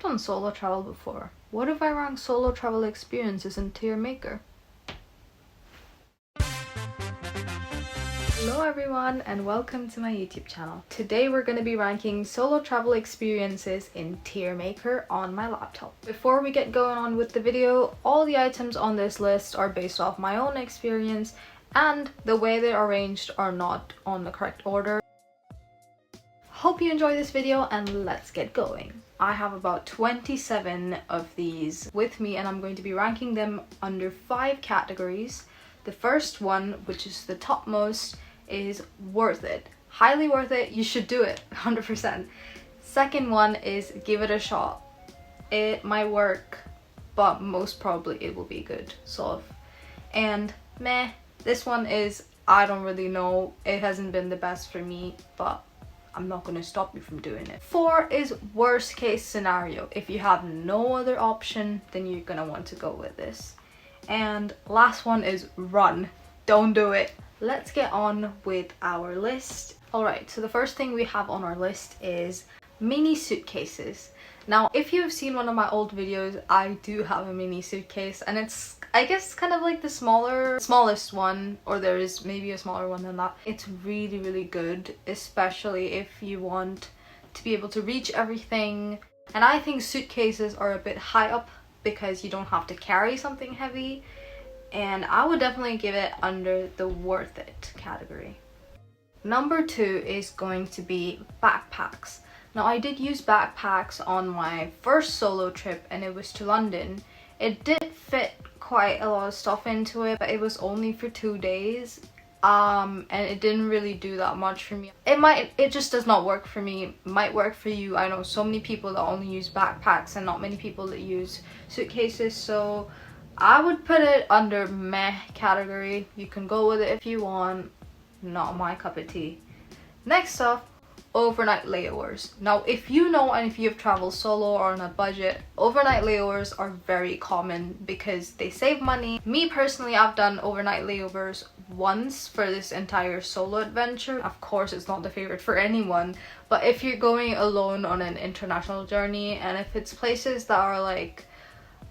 done solo travel before. What if I rank solo travel experiences in Tiermaker? Hello everyone and welcome to my YouTube channel. Today we're going to be ranking solo travel experiences in Tiermaker on my laptop. Before we get going on with the video, all the items on this list are based off my own experience and the way they're arranged are not on the correct order. Hope you enjoy this video and let's get going. I have about 27 of these with me and I'm going to be ranking them under 5 categories. The first one, which is the topmost, is worth it. Highly worth it. You should do it 100%. Second one is give it a shot. It might work, but most probably it will be good, sort of. And meh. This one is, I don't really know. It hasn't been the best for me, but I'm not going to stop you from doing it. 4 is worst case scenario. If you have no other option, then you're going to want to go with this. And last one is run. Don't do it. Let's get on with our list. Alright, so the first thing we have on our list is mini suitcases. Now, if you have seen one of my old videos, I do have a mini suitcase and it's, I guess, kind of like the smallest one, or there is maybe a smaller one than that. It's really, really good, especially if you want to be able to reach everything. And I think suitcases are a bit high up because you don't have to carry something heavy. And I would definitely give it under the worth it category. Number 2 is going to be backpacks. Now, I did use backpacks on my first solo trip and it was to London. It did fit quite a lot of stuff into it, but it was only for 2 days. And it didn't really do that much for me. It just does not work for me. It might work for you. I know so many people that only use backpacks and not many people that use suitcases, so I would put it under meh category. You can go with it if you want. Not my cup of tea. Next up, overnight layovers. Now, if you know and if you have traveled solo or on a budget, overnight layovers are very common because they save money. Me personally, I've done overnight layovers once for this entire solo adventure. Of course, it's not the favorite for anyone, but if you're going alone on an international journey and if it's places that are like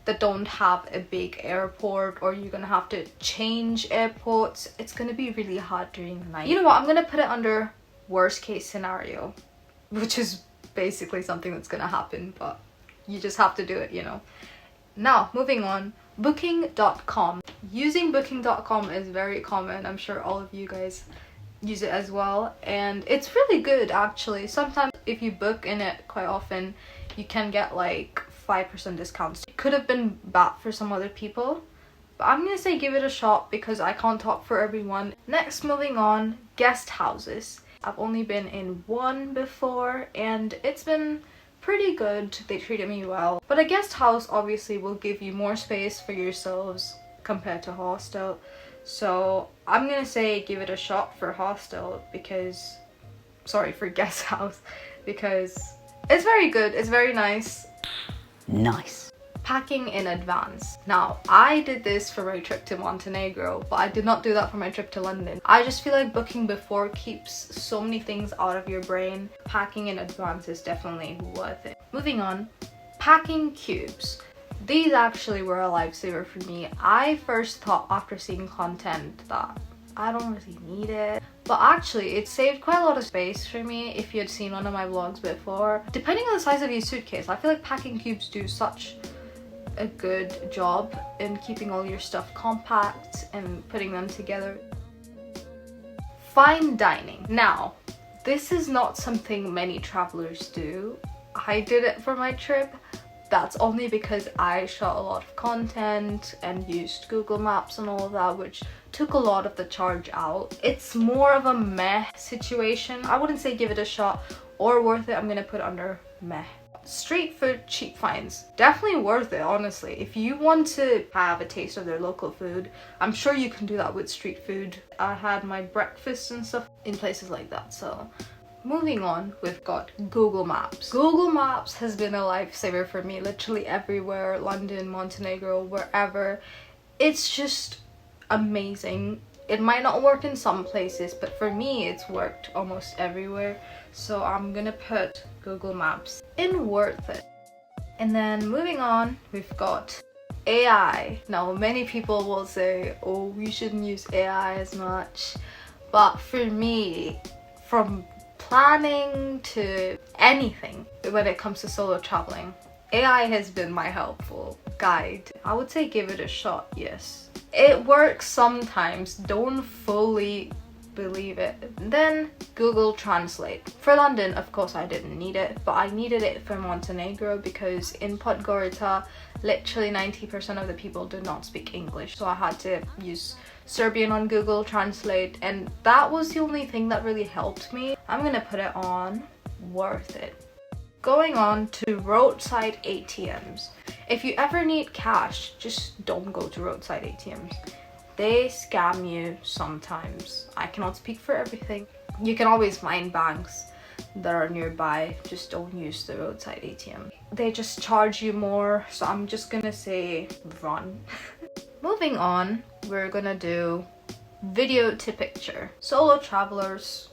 that don't have a big airport or you're gonna have to change airports, it's gonna be really hard during the night. You know what, I'm gonna put it under worst case scenario, which is basically something that's gonna happen, but you just have to do it, you know. Now, moving on, booking.com. Using booking.com is very common. I'm sure all of you guys use it as well, and it's really good actually. Sometimes if you book in it quite often, you can get like 5% discounts. It could have been bad for some other people, but I'm gonna say give it a shot because I can't talk for everyone. Next, moving on, guest houses. I've only been in one before and it's been pretty good. They treated me well. But a guest house obviously will give you more space for yourselves compared to hostel. So I'm gonna say give it a shot for hostel because, sorry, for guest house, because it's very good. It's very nice. Nice. Packing in advance. Now, I did this for my trip to Montenegro, but I did not do that for my trip to London. I just feel like booking before keeps so many things out of your brain. Packing in advance is definitely worth it. Moving on, packing cubes. These actually were a lifesaver for me. I first thought after seeing content that I don't really need it, but actually it saved quite a lot of space for me. If you had seen one of my vlogs before, depending on the size of your suitcase, I feel like packing cubes do such a good job in keeping all your stuff compact and putting them together. Fine dining. Now, this is not something many travelers do. I did it for my trip. That's only because I shot a lot of content and used Google Maps and all of that, which took a lot of the charge out. It's more of a meh situation. I wouldn't say give it a shot or worth it. I'm gonna put under meh. Street food cheap finds. Definitely worth it, honestly. If you want to have a taste of their local food, I'm sure you can do that with street food. I had my breakfast and stuff in places like that, so. Moving on, we've got Google Maps. Google Maps has been a lifesaver for me literally everywhere. London, Montenegro, wherever. It's just amazing. It might not work in some places, but for me it's worked almost everywhere. So I'm gonna put Google Maps in worth it. And then moving on, we've got AI. Now many people will say, oh, we shouldn't use AI as much, but for me, from planning to anything when it comes to solo traveling, AI has been my helpful guide. I would say give it a shot, yes. It works sometimes, don't fully believe it. Then Google Translate. For London, of course, I didn't need it, but I needed it for Montenegro because in Podgorica, literally 90% of the people do not speak English. So I had to use Serbian on Google Translate, and that was the only thing that really helped me. I'm gonna put it on worth it. Going on to roadside ATMs. If you ever need cash, just don't go to roadside ATMs. They scam you sometimes. I cannot speak for everything. You can always find banks that are nearby, just don't use the roadside ATM. They just charge you more, so I'm just gonna say run. Moving on, we're gonna do video to picture. Solo travelers,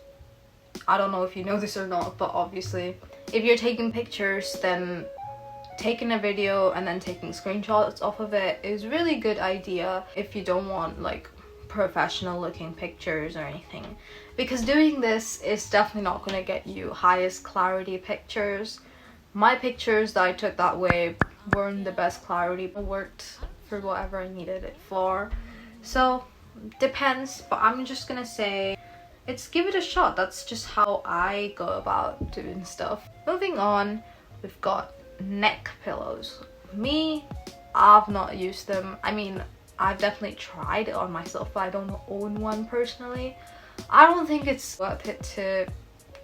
I don't know if you know this or not, but obviously if you're taking pictures, then taking a video and then taking screenshots off of it is a really good idea if you don't want like professional looking pictures or anything, because doing this is definitely not going to get you highest clarity pictures. My pictures that I took that way weren't the best clarity, but worked for whatever I needed it for, so depends, but I'm just gonna say give it a shot. That's just how I go about doing stuff. Moving on, we've got neck pillows. I've not used them. I mean, I've definitely tried it on myself, but I don't own one personally. I don't think it's worth it to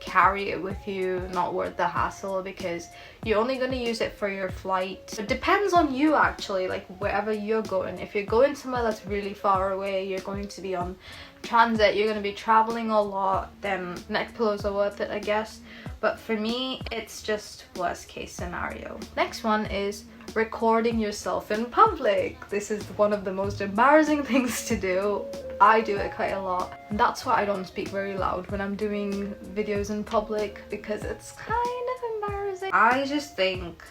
carry it with you, not worth the hassle, because you're only going to use it for your flight. It depends on you actually, like wherever you're going. If you're going somewhere that's really far away, you're going to be on transit, you're going to be traveling a lot, then neck pillows are worth it, I guess. But for me, it's just worst case scenario. Next one is recording yourself in public. This is one of the most embarrassing things to do. I do it quite a lot. And that's why I don't speak very loud when I'm doing videos in public, because it's kind of embarrassing. I just think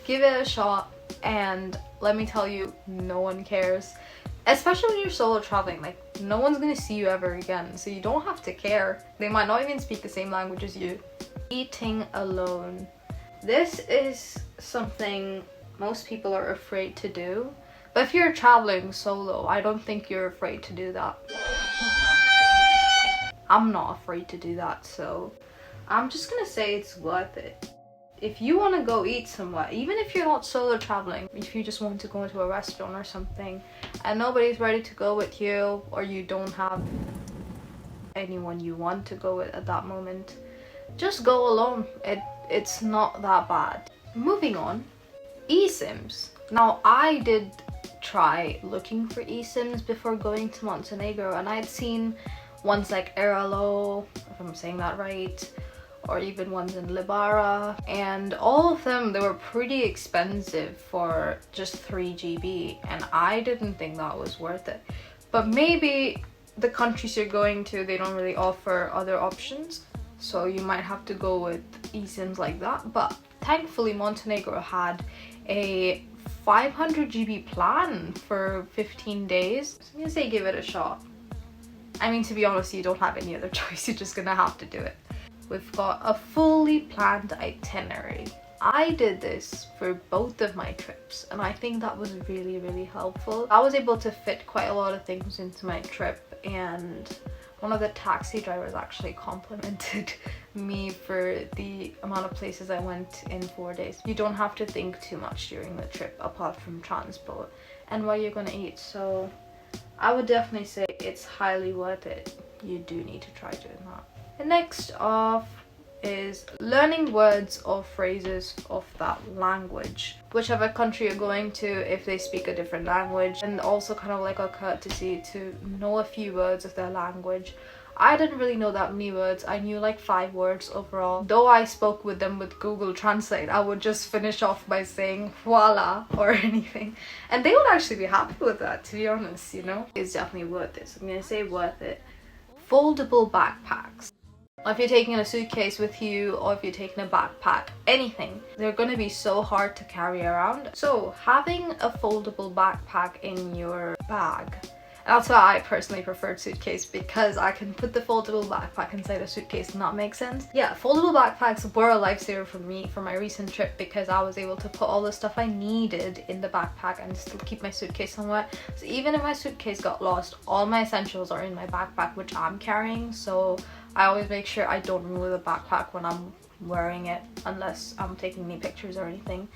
give it a shot, and let me tell you, no one cares. Especially when you're solo traveling, like no one's gonna see you ever again, so you don't have to care. They might not even speak the same language as you. Eating alone. This is something most people are afraid to do, but if you're traveling solo, I don't think you're afraid to do that. I'm not afraid to do that, so I'm just gonna say it's worth it. If you want to go eat somewhere, even if you're not solo traveling, if you just want to go into a restaurant or something and nobody's ready to go with you, or you don't have anyone you want to go with at that moment, just go alone. It's not that bad. Moving on, eSIMs. Now I did try looking for eSIMs before going to Montenegro, and I'd seen ones like Eralo, if I'm saying that right, or even ones in Libara, and all of them, they were pretty expensive for just 3 GB, and I didn't think that was worth it. But maybe the countries you're going to, they don't really offer other options, so you might have to go with eSIMs like that. But thankfully Montenegro had a 500 GB plan for 15 days. So I'm gonna say give it a shot. I mean, to be honest, you don't have any other choice, you're just gonna have to do it. We've got a fully planned itinerary. I did this for both of my trips, and I think that was really helpful. I was able to fit quite a lot of things into my trip, and one of the taxi drivers actually complimented me for the amount of places I went in 4 days. You don't have to think too much during the trip apart from transport and what you're gonna eat, so I would definitely say it's highly worth it. You do need to try doing that. And next off is learning words or phrases of that language, whichever country you're going to, if they speak a different language, and also kind of like a courtesy to know a few words of their language. I didn't really know that many words. I knew like 5 words overall. Though I spoke with them with Google Translate, I would just finish off by saying voila or anything, and they would actually be happy with that, to be honest, you know. It's definitely worth it, so I'm gonna say worth it. Foldable backpacks. If you're taking a suitcase with you, or if you're taking a backpack, anything, they're going to be so hard to carry around. So having a foldable backpack in your bag, that's why I personally preferred suitcase, because I can put the foldable backpack inside a suitcase and that makes sense. Yeah, foldable backpacks were a lifesaver for me for my recent trip, because I was able to put all the stuff I needed in the backpack and still keep my suitcase somewhere. So even if my suitcase got lost, all my essentials are in my backpack, which I'm carrying. So I always make sure I don't remove the backpack when I'm wearing it, unless I'm taking any pictures or anything.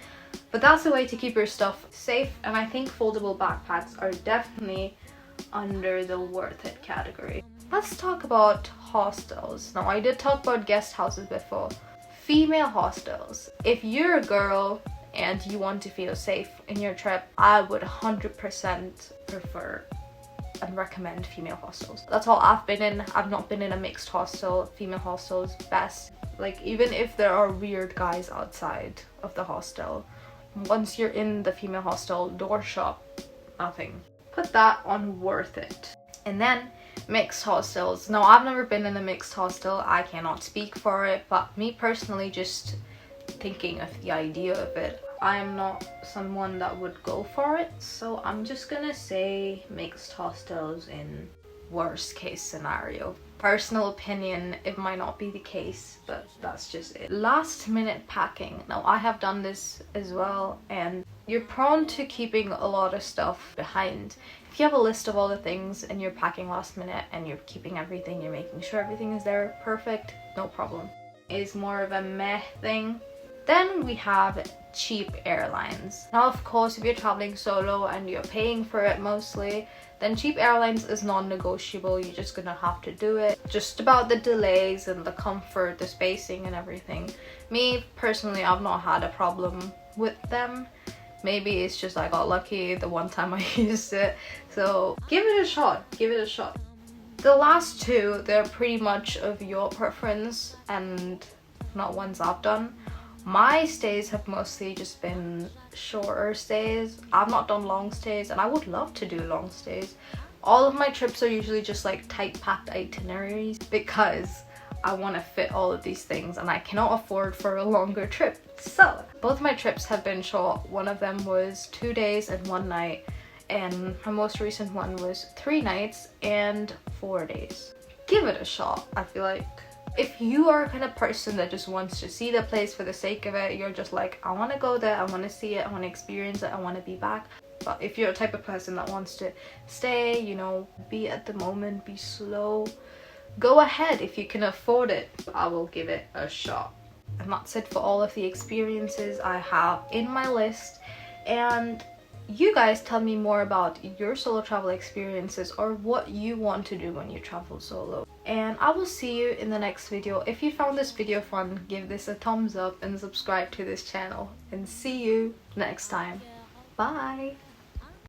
But that's the way to keep your stuff safe, and I think foldable backpacks are definitely under the worth it category. Let's talk about hostels. Now, I did talk about guest houses before. Female hostels. If you're a girl and you want to feel safe in your trip, I would 100% prefer and recommend female hostels. That's all I've been in. I've not been in a mixed hostel. Female hostels best. Like, even if there are weird guys outside of the hostel, once you're in the female hostel, door shut, nothing. Put that on worth it. And then mixed hostels. Now, I've never been in a mixed hostel. I cannot speak for it, but me personally, just thinking of the idea of it, I am not someone that would go for it, so I'm just gonna say mixed hostels in worst case scenario. Personal opinion, it might not be the case, but that's just it. Last minute packing. Now, I have done this as well, and you're prone to keeping a lot of stuff behind. If you have a list of all the things and you're packing last minute and you're keeping everything, you're making sure everything is there perfect, no problem. It's more of a meh thing. Then we have cheap airlines. Now, of course, if you're traveling solo and you're paying for it mostly, then cheap airlines is non-negotiable. You're just gonna have to do it. Just about the delays and the comfort, the spacing and everything. Me personally, I've not had a problem with them. Maybe it's just I got lucky the one time I used it. So give it a shot, give it a shot. The last two, they're pretty much of your preference and not ones I've done. My stays have mostly just been shorter stays. I've not done long stays, and I would love to do long stays. All of my trips are usually just like tight packed itineraries, because I want to fit all of these things and I cannot afford for a longer trip. So both my trips have been short. One of them was 2 days and 1 night, and my most recent one was 3 nights and 4 days. Give it a shot. I feel like if you are a kind of person that just wants to see the place for the sake of it, you're just like, I want to go there, I want to see it, I want to experience it, I want to be back. But if you're a type of person that wants to stay, you know, be at the moment, be slow, go ahead if you can afford it. I will give it a shot. And that's it for all of the experiences I have in my list. And you guys tell me more about your solo travel experiences, or what you want to do when you travel solo. And I will see you in the next video. If you found this video fun, give this a thumbs up and subscribe to this channel. And see you next time. Bye!